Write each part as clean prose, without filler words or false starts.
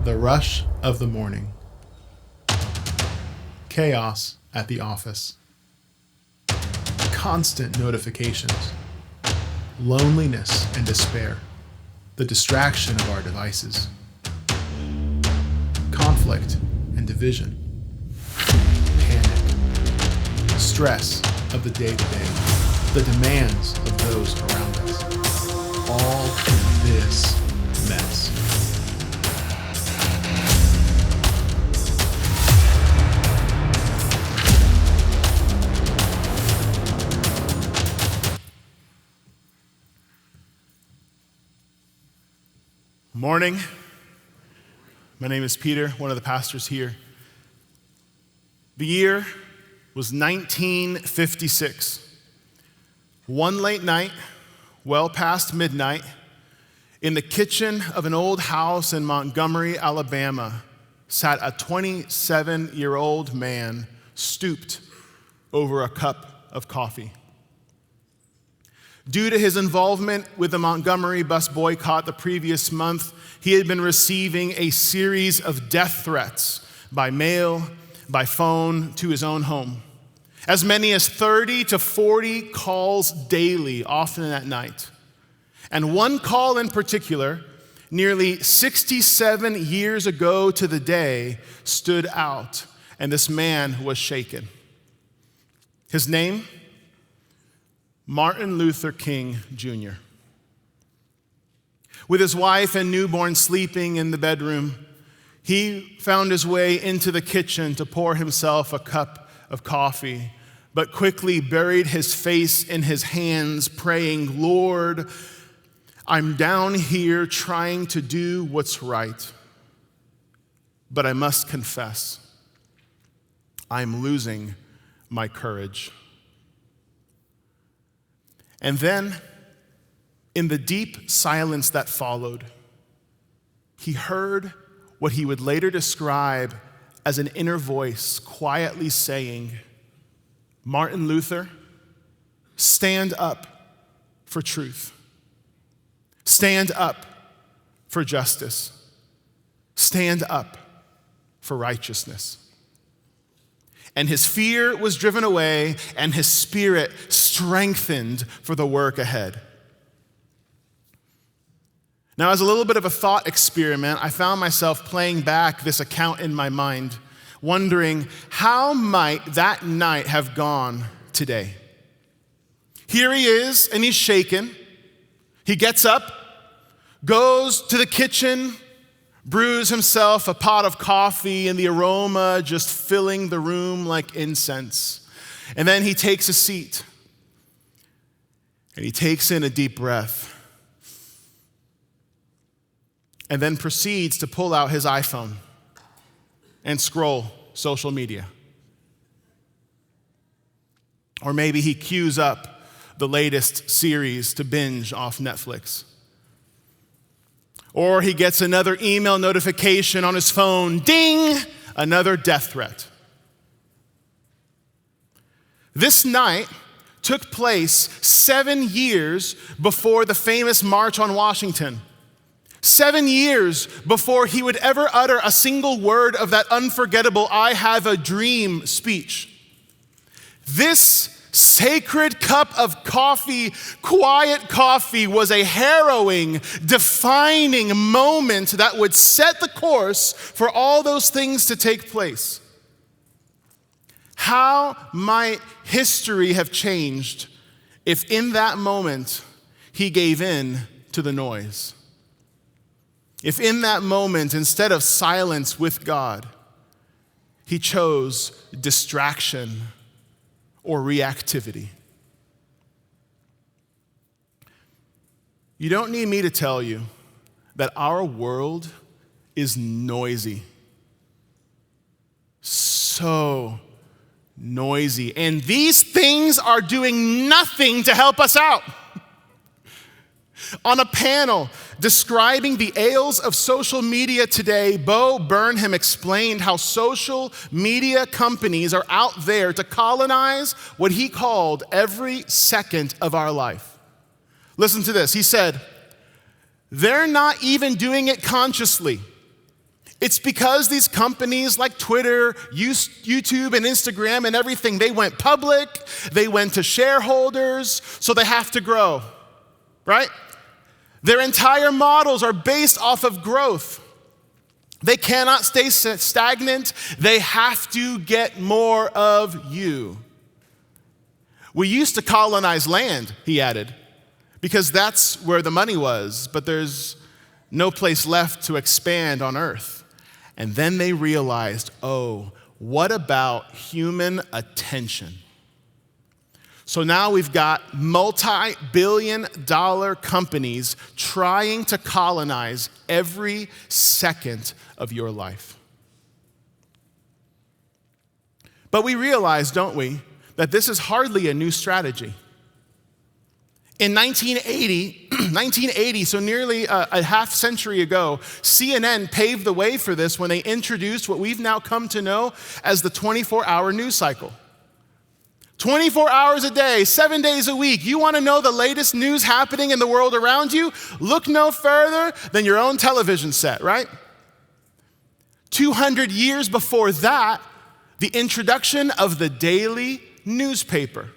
The rush of the morning. Chaos at the office. Constant notifications. Loneliness and despair. The distraction of our devices. Conflict and division. Panic. Stress of the day-to-day. The demands of those around us. All in this mess. Morning. My name is Peter, one of the pastors here. The year was 1956. One late night, well past midnight, in the kitchen of an old house in Montgomery, Alabama, sat a 27-year-old man stooped over a cup of coffee. Due to his involvement with the Montgomery bus boycott the previous month, he had been receiving a series of death threats by mail, by phone, to his own home. As many as 30 to 40 calls daily, often at night. And one call in particular, nearly 67 years ago to the day, stood out, and this man was shaken. His name? Martin Luther King Jr. With his wife and newborn sleeping in the bedroom, he found his way into the kitchen to pour himself a cup of coffee, but quickly buried his face in his hands, praying, "Lord, I'm down here trying to do what's right, but I must confess, I'm losing my courage." And then, in the deep silence that followed, he heard what he would later describe as an inner voice quietly saying, "Martin Luther, stand up for truth. Stand up for justice. Stand up for righteousness." And his fear was driven away, and his spirit strengthened for the work ahead. Now, as a little bit of a thought experiment, I found myself playing back this account in my mind, wondering how might that night have gone today? Here he is, and he's shaken. He gets up, goes to the kitchen, brews himself a pot of coffee, and the aroma just filling the room like incense. And then he takes a seat, and he takes in a deep breath, and then proceeds to pull out his iPhone and scroll social media. Or maybe he queues up the latest series to binge off Netflix. Or he gets another email notification on his phone, ding, another death threat. This night took place 7 years before the famous March on Washington. 7 years before he would ever utter a single word of that unforgettable "I have a dream" speech. This sacred cup of coffee, quiet coffee, was a harrowing, defining moment that would set the course for all those things to take place. How might history have changed if in that moment he gave in to the noise? If in that moment, instead of silence with God, he chose distraction or reactivity? You don't need me to tell you that our world is noisy. So noisy. And these things are doing nothing to help us out. On a panel describing the ails of social media today, Bo Burnham explained how social media companies are out there to colonize what he called every second of our life. Listen to this. He said, "They're not even doing it consciously. It's because these companies like Twitter, YouTube, and Instagram and everything, they went public, they went to shareholders, so they have to grow, right? Their entire models are based off of growth. They cannot stay stagnant. They have to get more of you. We used to colonize land, he added, because that's where the money was, but there's no place left to expand on earth. And then they realized, oh, what about human attention? So now we've got multi-billion-dollar companies trying to colonize every second of your life. But we realize, don't we, that this is hardly a new strategy. In 1980, so nearly a half century ago, CNN paved the way for this when they introduced what we've now come to know as the 24-hour news cycle. 24 hours a day, 7 days a week. You want to know the latest news happening in the world around you? Look no further than your own television set, right? 200 years before that, the introduction of the daily newspaper.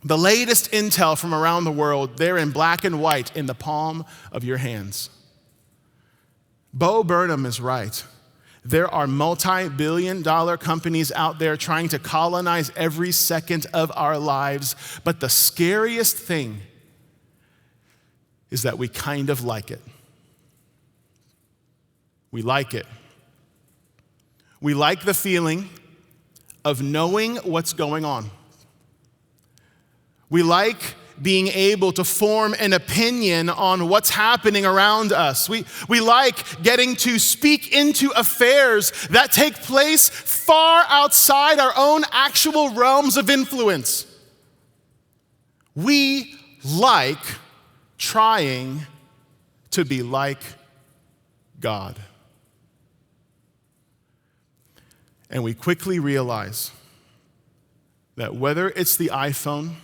The latest intel from around the world, they're in black and white in the palm of your hands. Bo Burnham is right. There are multi-billion-dollar companies out there trying to colonize every second of our lives, but the scariest thing is that we kind of like it. We like it. We like the feeling of knowing what's going on. We like being able to form an opinion on what's happening around us. We like getting to speak into affairs that take place far outside our own actual realms of influence. We like trying to be like God. And we quickly realize that whether it's the iPhone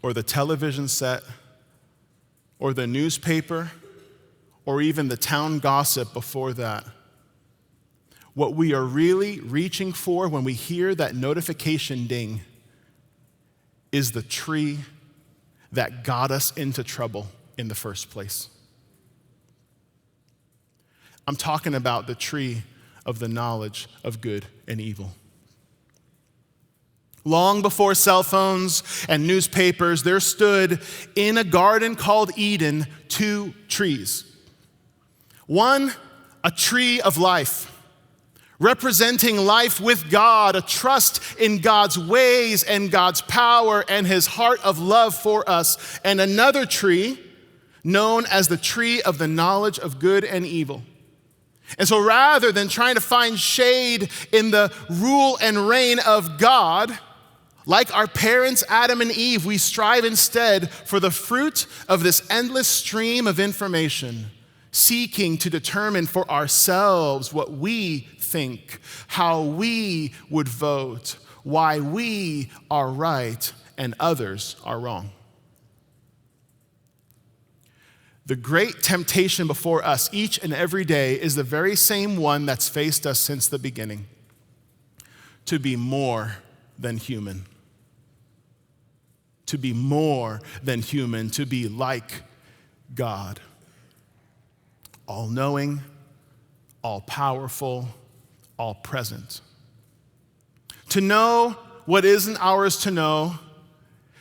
or the television set or the newspaper or even the town gossip before that, what we are really reaching for when we hear that notification ding is the tree that got us into trouble in the first place. I'm talking about the tree of the knowledge of good and evil. Long before cell phones and newspapers, there stood in a garden called Eden 2 trees. One, a tree of life, representing life with God, a trust in God's ways and God's power and his heart of love for us. And another tree known as the tree of the knowledge of good and evil. And so rather than trying to find shade in the rule and reign of God, like our parents Adam and Eve, we strive instead for the fruit of this endless stream of information, seeking to determine for ourselves what we think, how we would vote, why we are right and others are wrong. The great temptation before us each and every day is the very same one that's faced us since the beginning: to be more than human. To be more than human, to be like God. All-knowing, all-powerful, all-present. To know what isn't ours to know,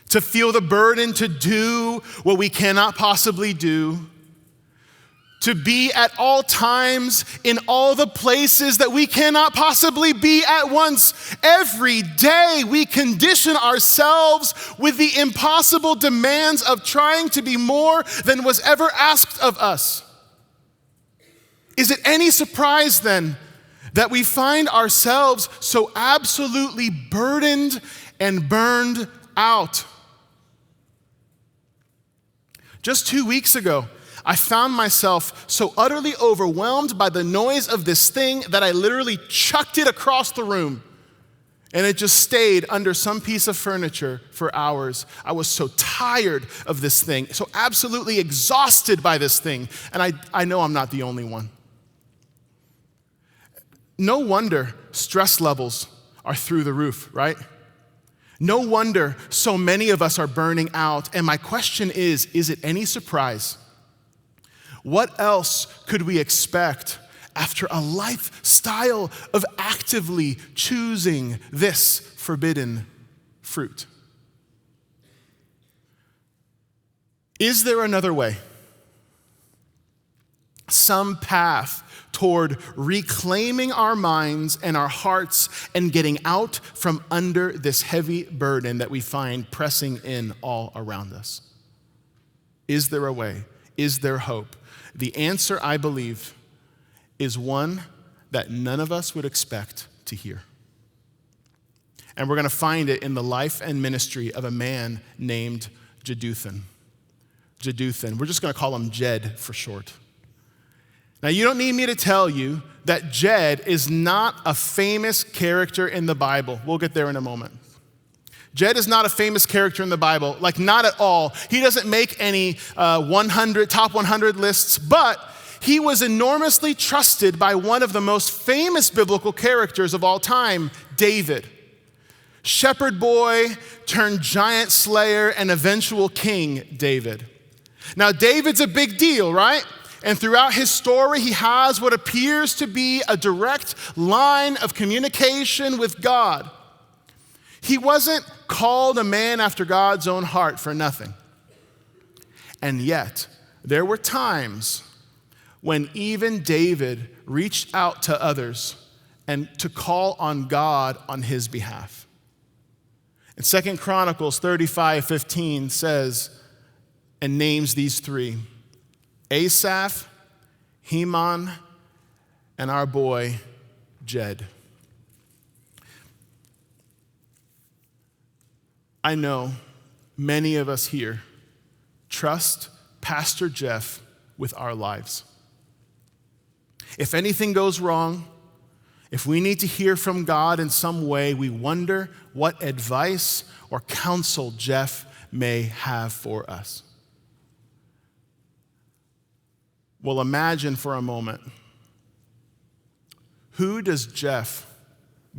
to feel the burden to do what we cannot possibly do, to be at all times in all the places that we cannot possibly be at once. Every day we condition ourselves with the impossible demands of trying to be more than was ever asked of us. Is it any surprise then that we find ourselves so absolutely burdened and burned out? Just 2 weeks ago, I found myself so utterly overwhelmed by the noise of this thing that I literally chucked it across the room. And it just stayed under some piece of furniture for hours. I was so tired of this thing, so absolutely exhausted by this thing. And I know I'm not the only one. No wonder stress levels are through the roof, right? No wonder so many of us are burning out. And my question is it any surprise? What else could we expect after a lifestyle of actively choosing this forbidden fruit? Is there another way? Some path toward reclaiming our minds and our hearts and getting out from under this heavy burden that we find pressing in all around us? Is there a way? Is there hope? The answer, I believe, is one that none of us would expect to hear. And we're going to find it in the life and ministry of a man named Jeduthun. We're just going to call him Jed for short. Now, you don't need me to tell you that Jed is not a famous character in the Bible. We'll get there in a moment. Jed is not a famous character in the Bible, like not at all. He doesn't make any top 100 lists, but he was enormously trusted by one of the most famous biblical characters of all time, David. Shepherd boy turned giant slayer and eventual king David. Now, David's a big deal, right? And throughout his story, he has what appears to be a direct line of communication with God. He wasn't called a man after God's own heart for nothing. And yet, there were times when even David reached out to others and to call on God on his behalf. And 2 Chronicles 35:15 says and names these three: Asaph, Heman, and our boy, Jed. I know many of us here trust Pastor Jeff with our lives. If anything goes wrong, if we need to hear from God in some way, we wonder what advice or counsel Jeff may have for us. Well, imagine for a moment, who does Jeff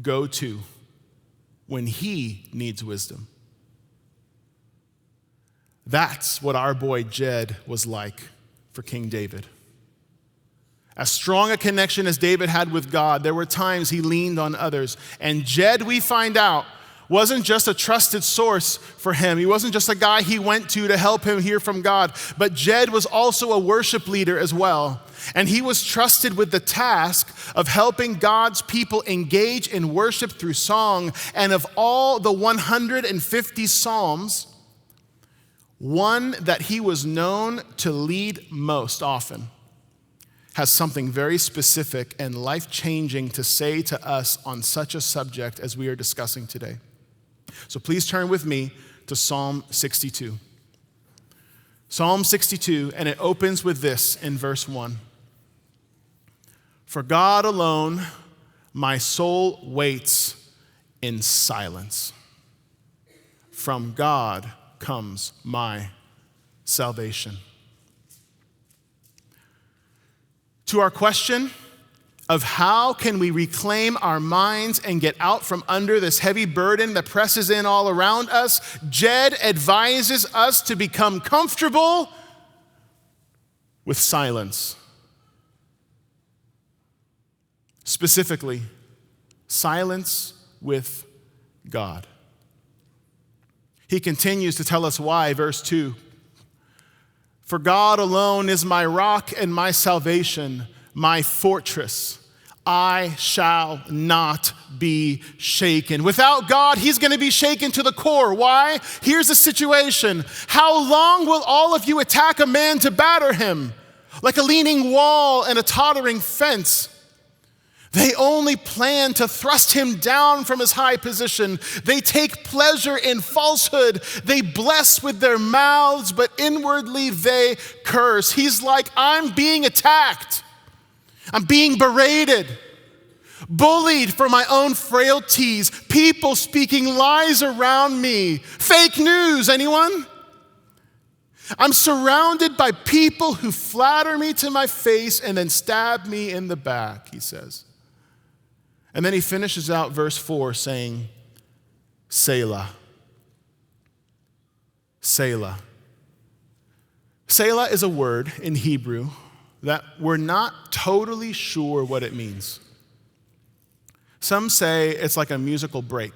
go to when he needs wisdom? That's what our boy Jed was like for King David. As strong a connection as David had with God, there were times he leaned on others. And Jed, we find out, wasn't just a trusted source for him. He wasn't just a guy he went to help him hear from God, but Jed was also a worship leader as well. And he was trusted with the task of helping God's people engage in worship through song. And of all the 150 psalms, one that he was known to lead most often has something very specific and life-changing to say to us on such a subject as we are discussing today. So please turn with me to Psalm 62. Psalm 62, and it opens with this in verse 1. For God alone, my soul waits in silence. From God comes my salvation. To our question of how can we reclaim our minds and get out from under this heavy burden that presses in all around us, Jed advises us to become comfortable with silence. Specifically, silence with God. He continues to tell us why, verse 2. For God alone is my rock and my salvation, my fortress. I shall not be shaken. Without God, he's going to be shaken to the core. Why? Here's the situation. How long will all of you attack a man to batter him? Like a leaning wall and a tottering fence. They only plan to thrust him down from his high position. They take pleasure in falsehood. They bless with their mouths, but inwardly they curse. He's like, I'm being attacked. I'm being berated. bullied for my own frailties, people speaking lies around me. Fake news, anyone? I'm surrounded by people who flatter me to my face and then stab me in the back, he says. And then he finishes out verse 4 saying, Selah. Selah. Selah is a word in Hebrew that we're not totally sure what it means. Some say it's like a musical break,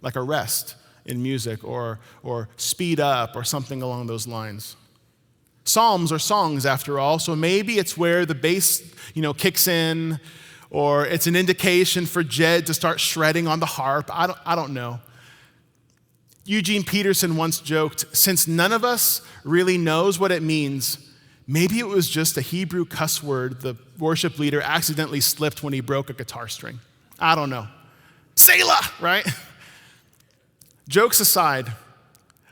like a rest in music or speed up or something along those lines. Psalms are songs after all, so maybe it's where the bass, kicks in, or it's an indication for Jed to start shredding on the harp. I don't know. Eugene Peterson once joked, since none of us really knows what it means, maybe it was just a Hebrew cuss word the worship leader accidentally slipped when he broke a guitar string. I don't know. Selah, right? Jokes aside,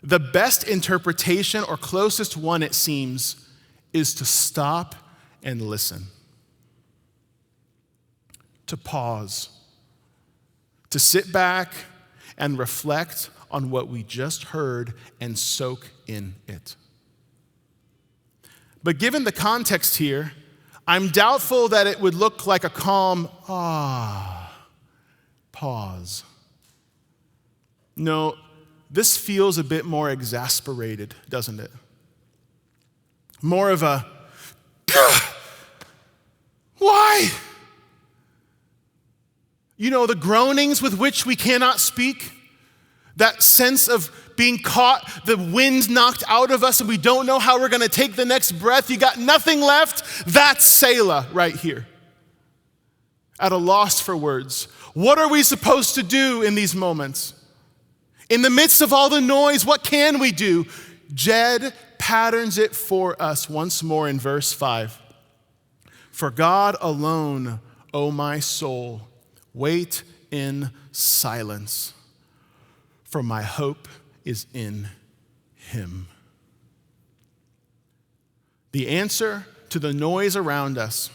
the best interpretation, or closest one it seems, is to stop and listen. To pause. To sit back and reflect on what we just heard and soak in it. But given the context here, I'm doubtful that it would look like a calm, pause. No, this feels a bit more exasperated, doesn't it? More of a, why? The groanings with which we cannot speak, that sense of being caught, the wind knocked out of us and we don't know how we're going to take the next breath. You got nothing left. That's Selah right here. At a loss for words. What are we supposed to do in these moments? In the midst of all the noise, what can we do? Jed patterns it for us once more in verse 5. For God alone, O my soul, wait in silence, for my hope is in him. The answer to the noise around us,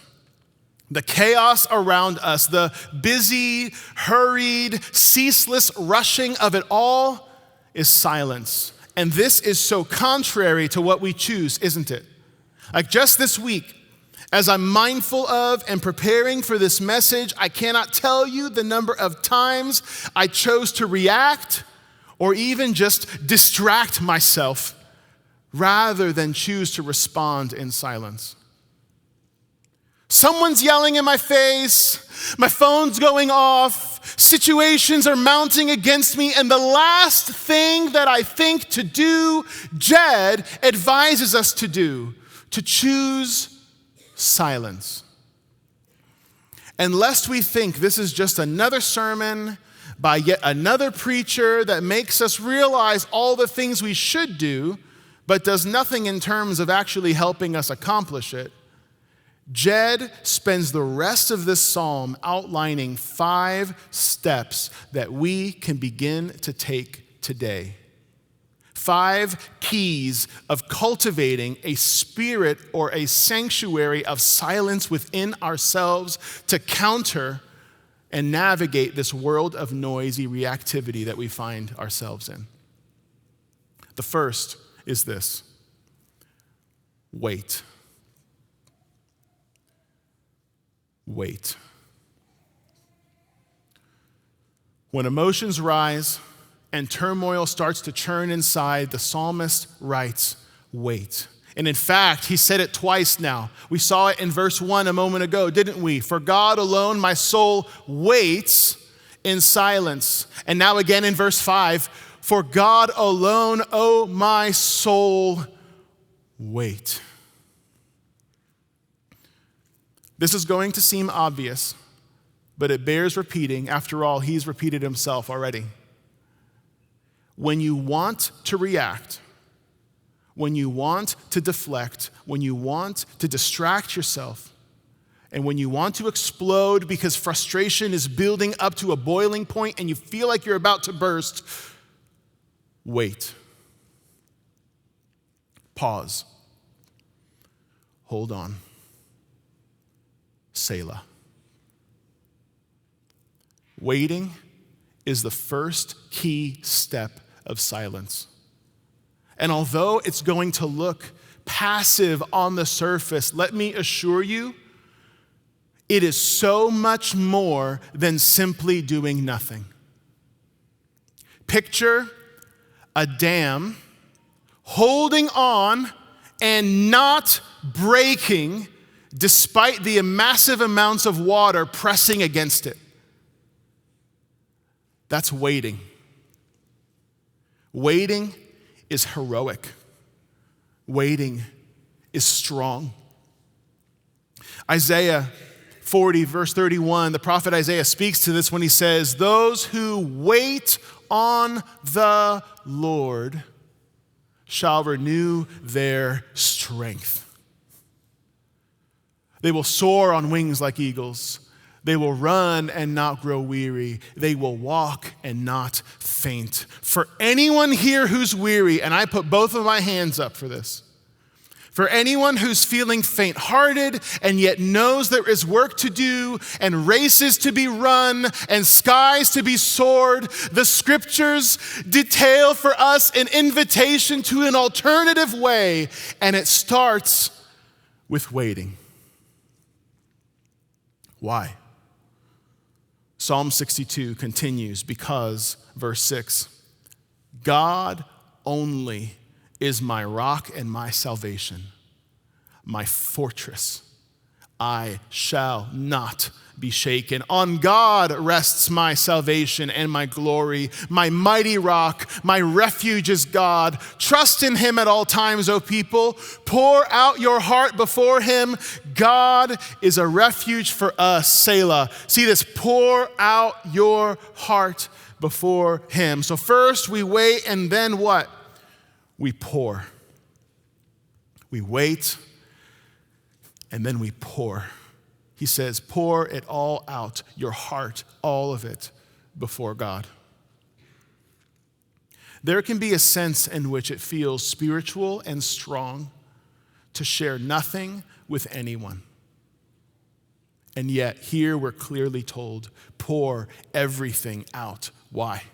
the chaos around us, the busy, hurried, ceaseless rushing of it all is silence. And this is so contrary to what we choose, isn't it? Like just this week, as I'm mindful of and preparing for this message, I cannot tell you the number of times I chose to react or even just distract myself rather than choose to respond in silence. Someone's yelling in my face, my phone's going off, situations are mounting against me, and the last thing that I think to do, Jed advises us to do, to choose silence. And lest we think this is just another sermon by yet another preacher that makes us realize all the things we should do, but does nothing in terms of actually helping us accomplish it, Jed spends the rest of this psalm outlining 5 steps that we can begin to take today. 5 keys of cultivating a spirit or a sanctuary of silence within ourselves to counter and navigate this world of noisy reactivity that we find ourselves in. The first is this: wait. Wait. When emotions rise and turmoil starts to churn inside, the psalmist writes, wait. And in fact, he said it twice now. We saw it in verse 1 a moment ago, didn't we? For God alone, my soul waits in silence. And now again in verse 5, for God alone, oh my soul, wait. This is going to seem obvious, but it bears repeating. After all, he's repeated himself already. When you want to react, when you want to deflect, when you want to distract yourself, and when you want to explode because frustration is building up to a boiling point and you feel like you're about to burst, wait. Pause. Hold on. Selah. Waiting is the first key step of silence. And although it's going to look passive on the surface, let me assure you, it is so much more than simply doing nothing. Picture a dam holding on and not breaking despite the massive amounts of water pressing against it. That's waiting. Waiting is heroic. Waiting is strong. Isaiah 40, verse 31, the prophet Isaiah speaks to this when he says, "Those who wait on the Lord shall renew their strength. They will soar on wings like eagles. They will run and not grow weary. They will walk and not faint." For anyone here who's weary, and I put both of my hands up for this, for anyone who's feeling faint-hearted and yet knows there is work to do and races to be run and skies to be soared, the scriptures detail for us an invitation to an alternative way, and it starts with waiting. Why? Psalm 62 continues because, verse 6, "God only is my rock and my salvation, my fortress. I shall not be shaken. On God rests my salvation and my glory, my mighty rock, my refuge is God. Trust in him at all times, O people. Pour out your heart before him. God is a refuge for us." Selah. See this, pour out your heart before him. So first we wait, and then what? We pour. We wait, and then we pour. He says, pour it all out, your heart, all of it, before God. There can be a sense in which it feels spiritual and strong to share nothing with anyone. And yet, here we're clearly told, pour everything out. Why?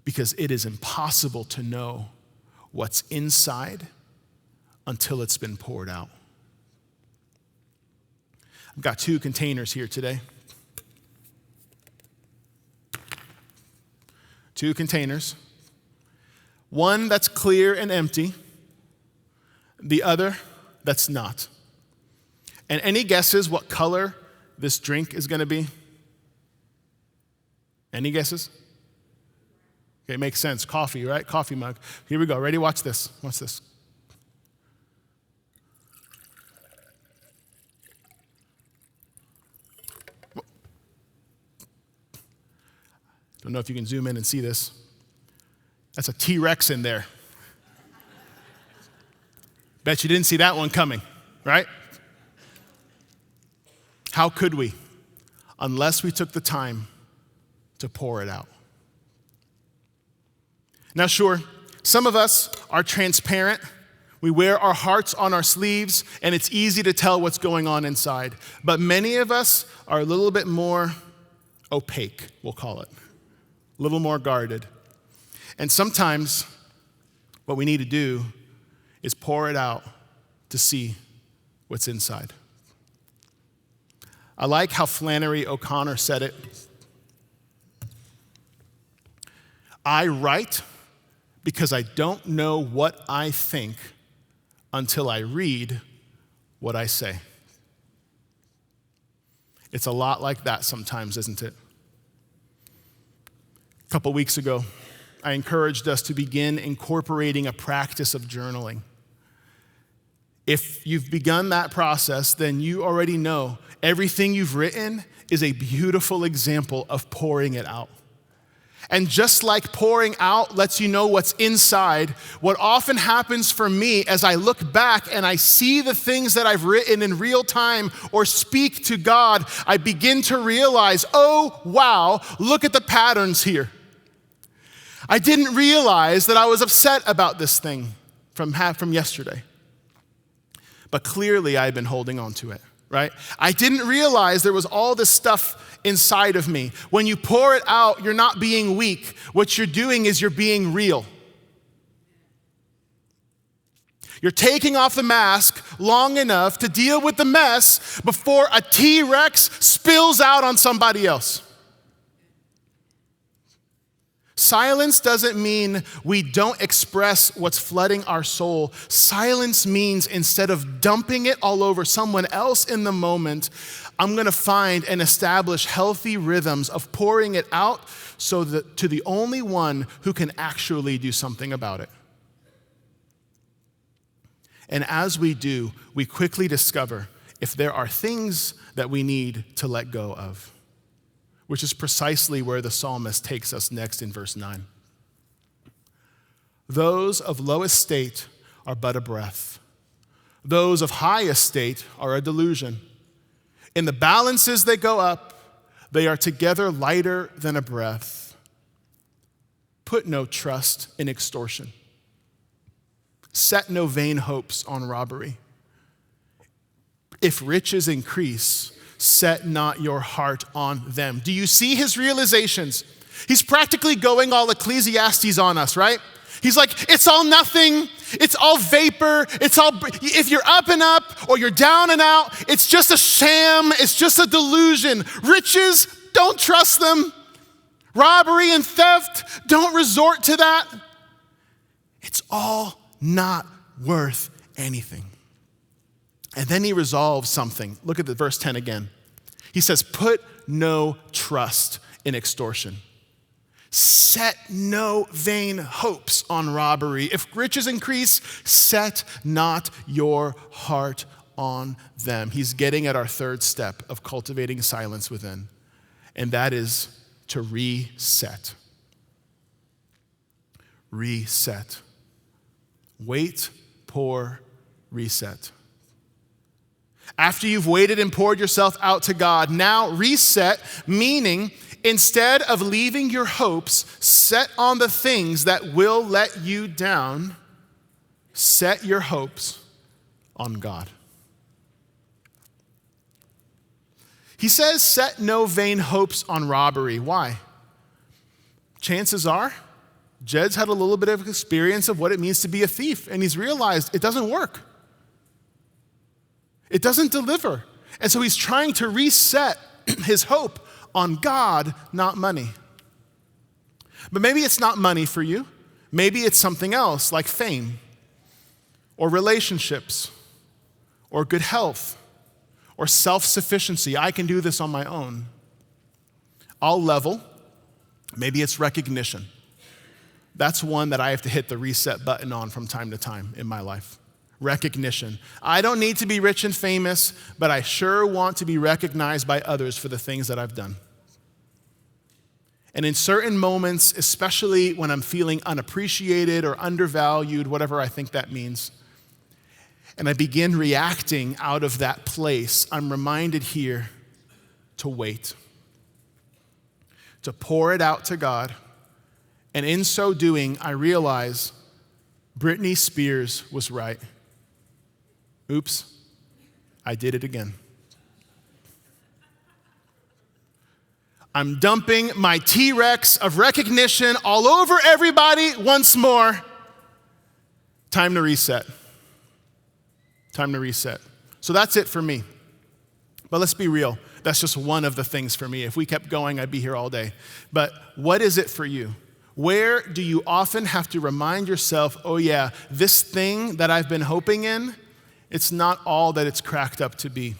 Because it is impossible to know what's inside until it's been poured out. I've got 2 containers here today. 2 containers. One that's clear and empty, the other that's not. And any guesses what color this drink is going to be? Any guesses? Okay, makes sense. Coffee, right? Coffee mug. Here we go. Ready? Watch this. Watch this. Don't know if you can zoom in and see this. That's a T-Rex in there. Bet you didn't see that one coming, right? How could we? Unless we took the time to pour it out. Now, sure, some of us are transparent. We wear our hearts on our sleeves, and it's easy to tell what's going on inside. But many of us are a little bit more opaque, we'll call it, a little more guarded. And sometimes what we need to do is pour it out to see what's inside. I like how Flannery O'Connor said it. "I write because I don't know what I think until I read what I say." It's a lot like that sometimes, isn't it? A couple weeks ago, I encouraged us to begin incorporating a practice of journaling. If you've begun that process, then you already know everything you've written is a beautiful example of pouring it out. And just like pouring out lets you know what's inside, what often happens for me as I look back and I see the things that I've written in real time or speak to God, I begin to realize, oh, wow, look at the patterns here. I didn't realize that I was upset about this thing from yesterday. But clearly I've been holding on to it, right? I didn't realize there was all this stuff inside of me. When you pour it out, you're not being weak. What you're doing is you're being real. You're taking off the mask long enough to deal with the mess before a T-Rex spills out on somebody else. Silence doesn't mean we don't express what's flooding our soul. Silence means instead of dumping it all over someone else in the moment, I'm going to find and establish healthy rhythms of pouring it out so that to the only one who can actually do something about it. And as we do, we quickly discover if there are things that we need to let go of, which is precisely where the psalmist takes us next in verse 9. Those of low estate are but a breath. Those of high estate are a delusion. In the balances they go up, they are together lighter than a breath. Put no trust in extortion. Set no vain hopes on robbery. If riches increase, set not your heart on them. Do you see his realizations? He's practically going all Ecclesiastes on us, right? He's like, it's all nothing. It's all vapor. If you're up and up or you're down and out, it's just a sham. It's just a delusion. Riches, don't trust them. Robbery and theft, don't resort to that. It's all not worth anything. And then he resolves something. Look at the verse 10 again. He says, put no trust in extortion. Set no vain hopes on robbery. If riches increase, set not your heart on them. He's getting at our third step of cultivating silence within, and that is to reset. Reset. Wait, pour, reset. After you've waited and poured yourself out to God, now reset, meaning instead of leaving your hopes set on the things that will let you down, set your hopes on God. He says, set no vain hopes on robbery. Why? Chances are, Jed's had a little bit of experience of what it means to be a thief, and he's realized it doesn't work. It doesn't deliver. And so he's trying to reset his hope on God, not money. But maybe it's not money for you. Maybe it's something else like fame or relationships or good health or self-sufficiency. I can do this on my own. I'll level. Maybe it's recognition. That's one that I have to hit the reset button on from time to time in my life. Recognition. I don't need to be rich and famous, but I sure want to be recognized by others for the things that I've done. And in certain moments, especially when I'm feeling unappreciated or undervalued, whatever I think that means, and I begin reacting out of that place, I'm reminded here to wait, to pour it out to God. And in so doing, I realize Britney Spears was right. Oops, I did it again. I'm dumping my T-Rex of recognition all over everybody once more. Time to reset. Time to reset. So that's it for me. But let's be real. That's just one of the things for me. If we kept going, I'd be here all day. But what is it for you? Where do you often have to remind yourself, oh yeah, this thing that I've been hoping in, it's not all that it's cracked up to be.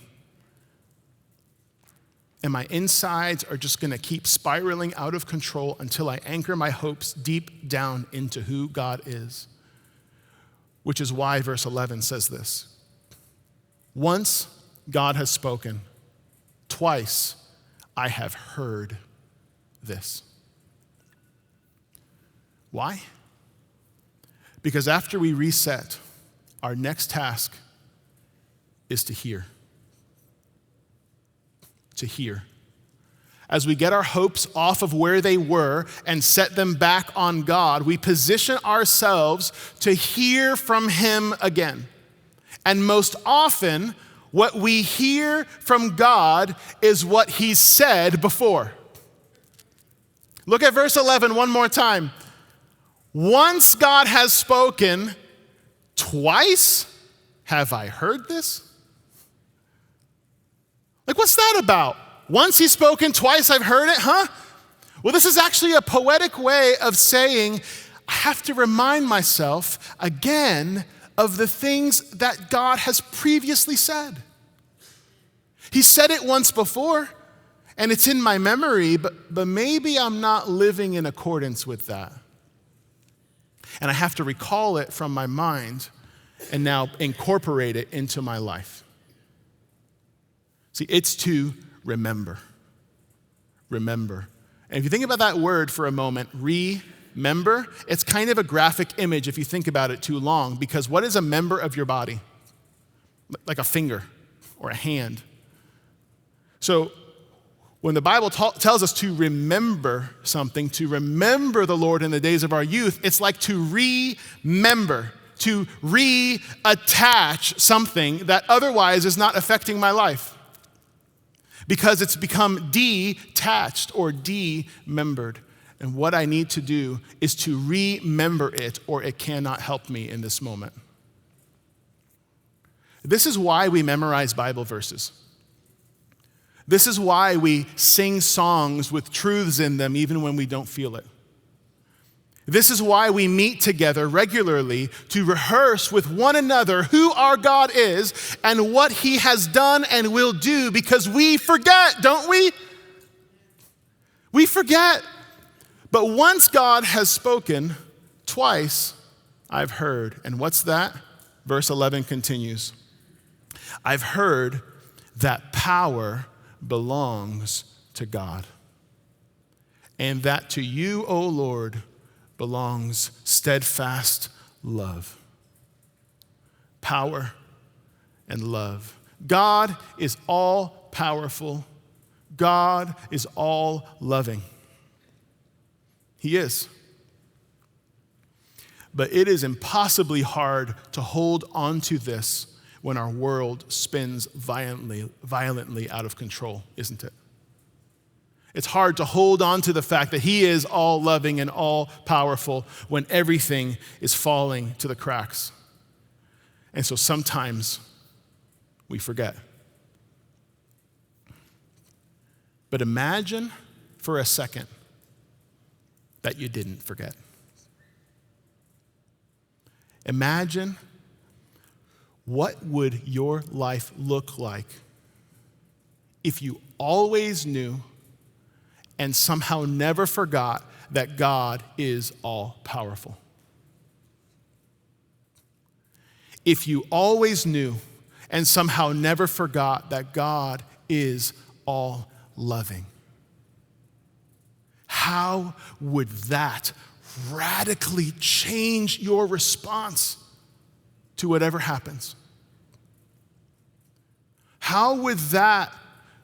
And my insides are just gonna keep spiraling out of control until I anchor my hopes deep down into who God is. Which is why verse 11 says this. Once God has spoken, twice I have heard this. Why? Because after we reset, our next task is to hear. To hear. As we get our hopes off of where they were and set them back on God, we position ourselves to hear from Him again. And most often, what we hear from God is what he said before. Look at verse 11 one more time. Once God has spoken, twice have I heard this? Like, what's that about? Once he's spoken, twice I've heard it, huh? Well, this is actually a poetic way of saying, I have to remind myself again of the things that God has previously said. He said it once before, and it's in my memory, but maybe I'm not living in accordance with that. And I have to recall it from my mind and now incorporate it into my life. See, it's to remember. Remember. And if you think about that word for a moment, remember, it's kind of a graphic image if you think about it too long, because what is a member of your body? Like a finger or a hand. So when the Bible tells us to remember something, to remember the Lord in the days of our youth, it's like to remember, to reattach something that otherwise is not affecting my life because it's become detached or demembered. And what I need to do is to remember it, or it cannot help me in this moment. This is why we memorize Bible verses. This is why we sing songs with truths in them even when we don't feel it. This is why we meet together regularly to rehearse with one another who our God is and what he has done and will do, because we forget, don't we? We forget. But once God has spoken, twice I've heard. And what's that? Verse 11 continues. I've heard that power belongs to God, and that to you, O Lord, belongs steadfast love. Power and love. God is all powerful. God is all loving. He is. But it is impossibly hard to hold on to this when our world spins violently out of control, isn't it? It's hard to hold on to the fact that he is all loving and all powerful when everything is falling to the cracks. And so sometimes we forget. But imagine for a second that you didn't forget. Imagine what would your life look like if you always knew and somehow never forgot that God is all powerful? If you always knew and somehow never forgot that God is all loving, how would that radically change your response to whatever happens? How would that,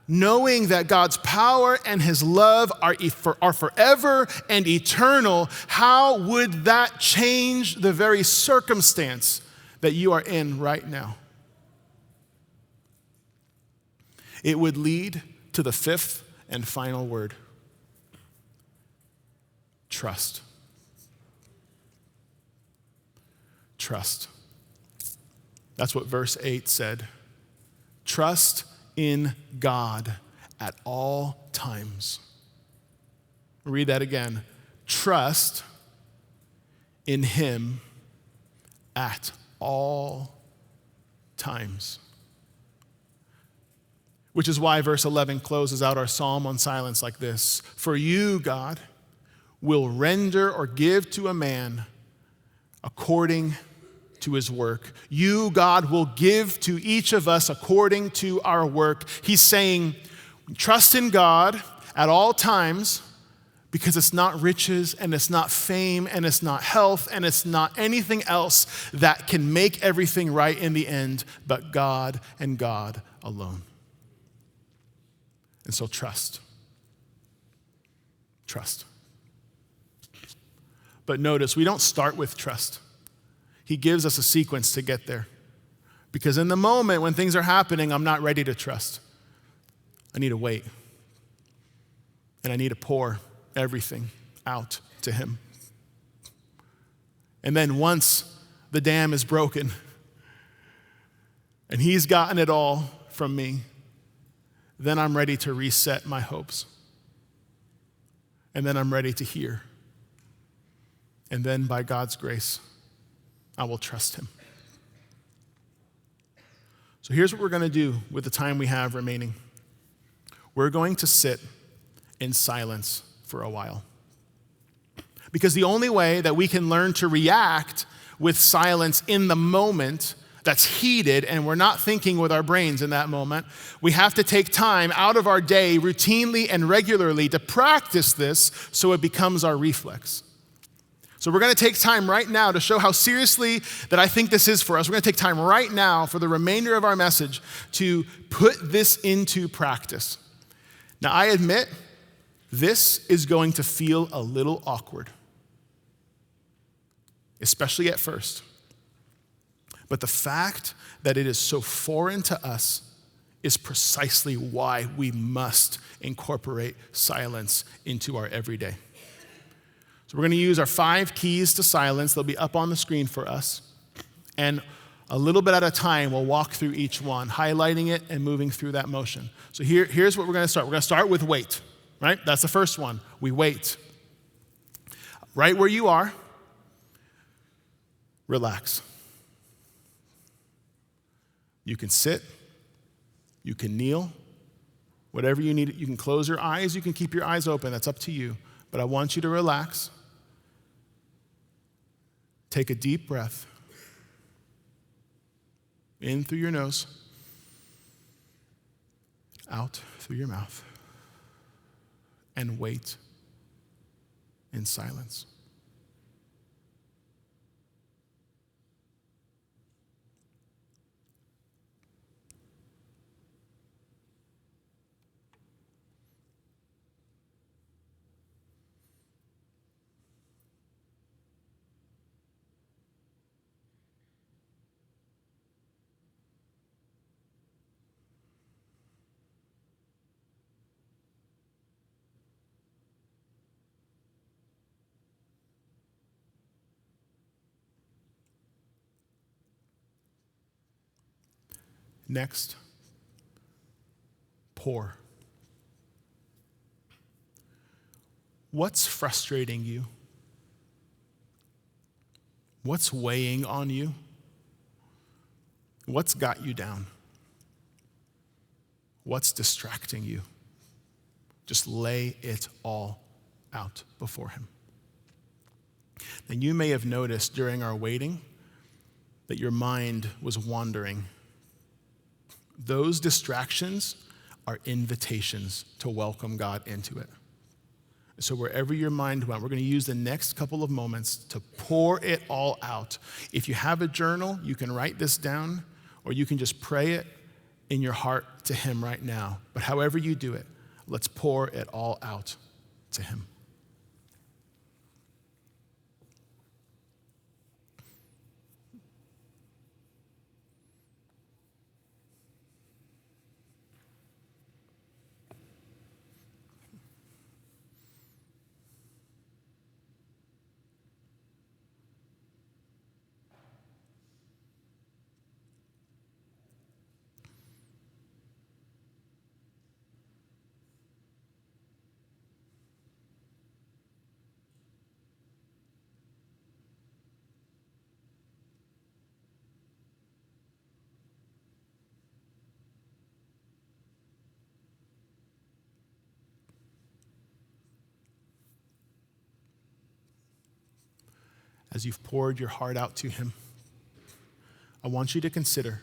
knowing that God's power and his love are forever and eternal, how would that change the very circumstance that you are in right now? It would lead to the fifth and final word: trust. Trust. That's what verse 8 said. Trust in God at all times. Read that again. Trust in him at all times. Which is why verse 11 closes out our psalm on silence like this. For you, God, will render or give to a man according to his work. You, God, will give to each of us according to our work. He's saying, trust in God at all times, because it's not riches and it's not fame and it's not health and it's not anything else that can make everything right in the end, but God and God alone. And so trust. Trust. But notice, we don't start with trust. He gives us a sequence to get there. Because in the moment when things are happening, I'm not ready to trust. I need to wait. And I need to pour everything out to him. And then once the dam is broken and he's gotten it all from me, then I'm ready to reset my hopes. And then I'm ready to hear. And then by God's grace, I will trust him. So here's what we're going to do with the time we have remaining. We're going to sit in silence for a while. Because the only way that we can learn to react with silence in the moment that's heated and we're not thinking with our brains in that moment, we have to take time out of our day routinely and regularly to practice this so it becomes our reflex. So we're going to take time right now to show how seriously that I think this is for us. We're going to take time right now for the remainder of our message to put this into practice. Now, I admit this is going to feel a little awkward, especially at first. But the fact that it is so foreign to us is precisely why we must incorporate silence into our everyday. So we're going to use our 5 keys to silence. They'll be up on the screen for us. And a little bit at a time, we'll walk through each one, highlighting it and moving through that motion. So here's what we're going to start. We're going to start with wait, right? That's the first one. We wait. Right where you are, relax. You can sit, you can kneel, whatever you need. You can close your eyes, you can keep your eyes open. That's up to you. But I want you to relax. Take a deep breath. In through your nose, out through your mouth, and wait in silence. Next, pour. What's frustrating you? What's weighing on you? What's got you down? What's distracting you? Just lay it all out before him. And you may have noticed during our waiting that your mind was wandering. Those distractions are invitations to welcome God into it. So wherever your mind went, we're going to use the next couple of moments to pour it all out. If you have a journal, you can write this down, or you can just pray it in your heart to him right now. But however you do it, let's pour it all out to him. As you've poured your heart out to him, I want you to consider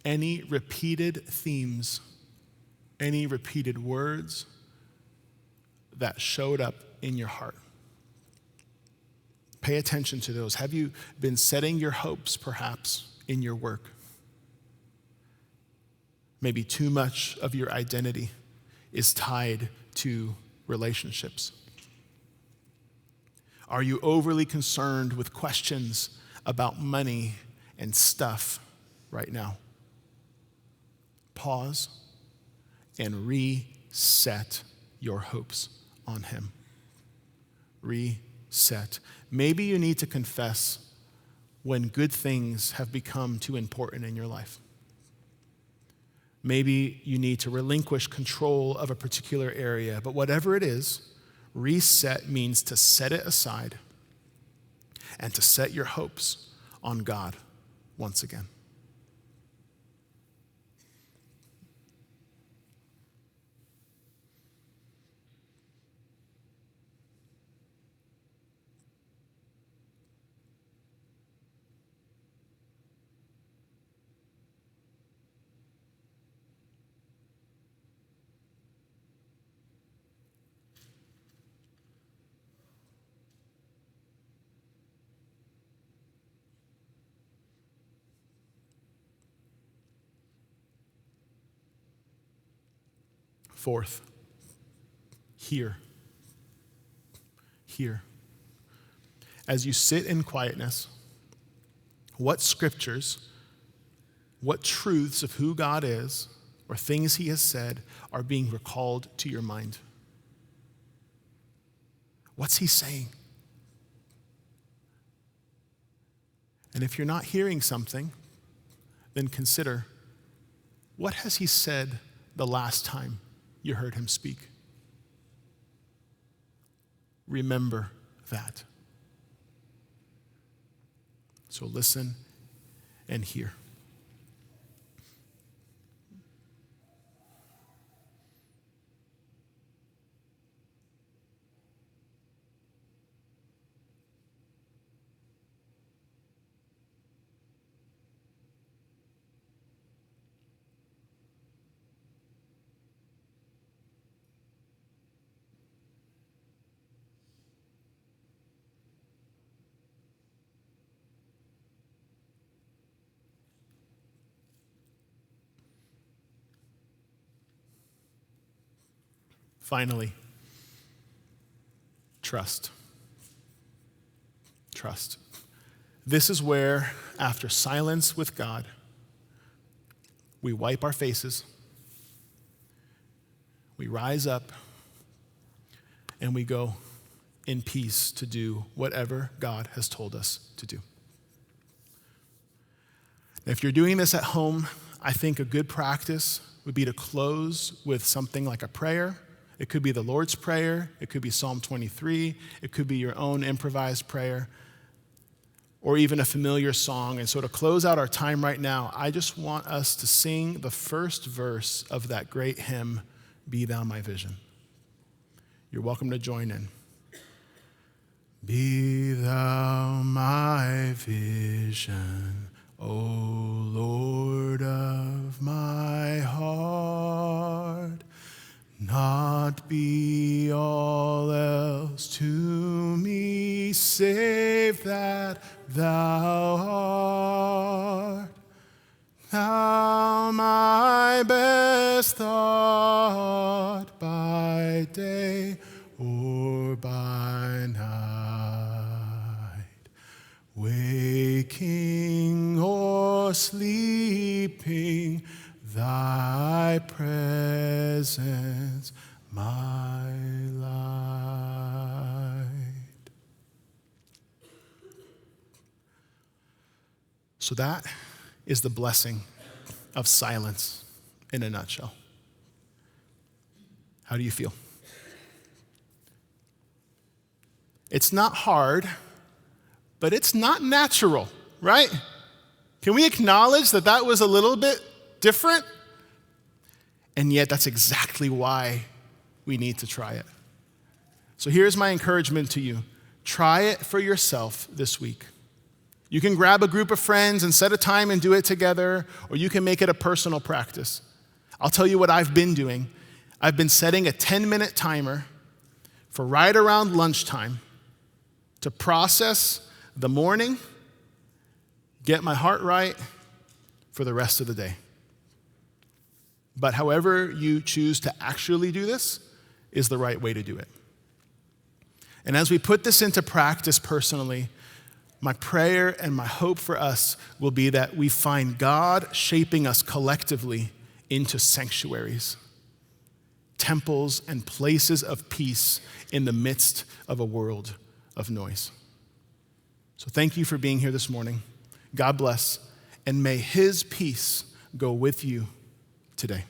any repeated themes, any repeated words that showed up in your heart. Pay attention to those. Have you been setting your hopes, perhaps, in your work? Maybe too much of your identity is tied to relationships. Are you overly concerned with questions about money and stuff right now. Pause and reset your hopes on him. Reset. Maybe you need to confess when good things have become too important in your life. Maybe you need to relinquish control of a particular area, but whatever it is, reset means to set it aside and to set your hopes on God once again. Fourth, hear. Hear. As you sit in quietness, what scriptures, what truths of who God is, or things he has said are being recalled to your mind? What's he saying? And if you're not hearing something, then consider, what has he said the last time you heard him speak? Remember that. So listen and hear. Finally, trust. Trust. This is where, after silence with God, we wipe our faces, we rise up, and we go in peace to do whatever God has told us to do. Now, if you're doing this at home, I think a good practice would be to close with something like a prayer. It could be the Lord's Prayer. It could be Psalm 23. It could be your own improvised prayer, or even a familiar song. And so to close out our time right now, I just want us to sing the first verse of that great hymn, Be Thou My Vision. You're welcome to join in. Be thou my vision, O Lord of my heart. Not be all else to me, save that thou art. Thou my best thought by day or by night, waking or sleeping, thy presence my light. So that is the blessing of silence in a nutshell. How do you feel? It's not hard, but it's not natural, right? Can we acknowledge that that was a little bit different? And yet that's exactly why we need to try it. So here's my encouragement to you. Try it for yourself this week. You can grab a group of friends and set a time and do it together, or you can make it a personal practice. I'll tell you what I've been doing. I've been setting a 10-minute timer for right around lunchtime to process the morning, get my heart right for the rest of the day. But however you choose to actually do this is the right way to do it. And as we put this into practice personally, my prayer and my hope for us will be that we find God shaping us collectively into sanctuaries, temples and places of peace in the midst of a world of noise. So thank you for being here this morning. God bless, and may his peace go with you today.